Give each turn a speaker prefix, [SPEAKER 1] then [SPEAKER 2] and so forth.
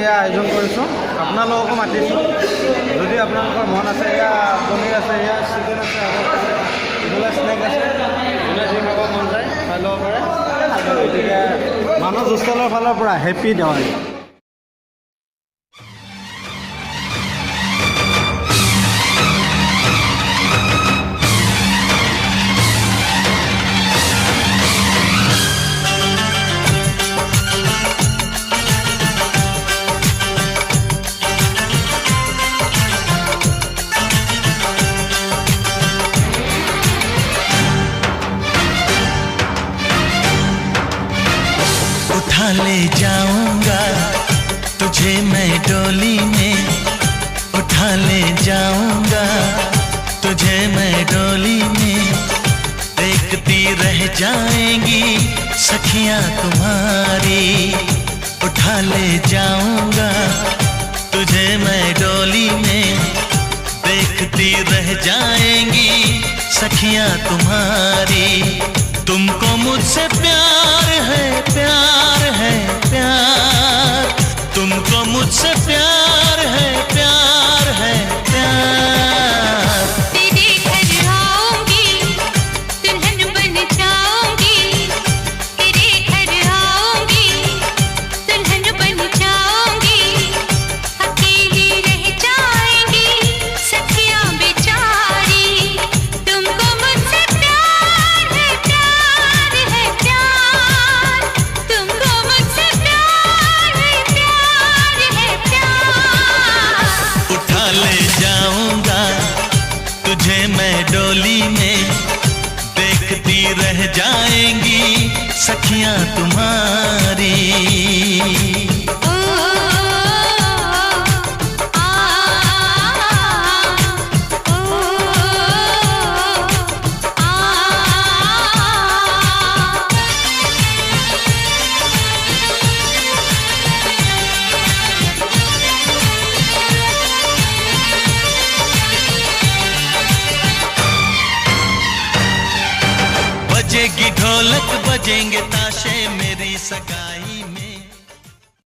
[SPEAKER 1] এয়া আয়োজন কৰিছোঁ, আপোনালোককো মাতিছোঁ। যদি আপোনালোকৰ মন আছে, এয়া পনীৰ আছে, এয়া চিকেন আছে, এইফালে স্নেক আছে, যোনে যি খাব মন যায় খাই ল'ব পাৰে। গতিকে মানস হোষ্টেলৰ ফালৰ পৰা হেপী দেৱালী।
[SPEAKER 2] उठा ले जाऊंगा तुझे मैं डोली में, उठा ले जाऊंगा तुझे मैं डोली में। देखती रह जाएंगी सखियां तुम्हारी, उठा ले जाऊंगा तुझे मैं डोली में। देखती रह जाएंगी सखियां तुम्हारी। तुमको मुझसे प्यार है, प्यार है, प्यार। तुमको मुझसे प्यार है, प्यार है, प्यार।
[SPEAKER 3] तेरे घर आऊंगी, दुल्हन बन जाऊंगी। तेरे घर आऊंगी, दुल्हन बन जाऊंगी। अकेली रह जाएंगी सखियां बेचारी। तुमको मुझसे प्यार है, प्यार है, प्यार। तुमको मुझसे प्यार है, प्यार है, प्यार।
[SPEAKER 2] उठा ले जाऊंगा तुझे मैं डोली में। देखती रह जाएंगी सखियां तुम्हारी।
[SPEAKER 3] ओ आ ओ आ
[SPEAKER 2] बजेगी ढोलक, बजेंगे ताशे, मेरी सगाई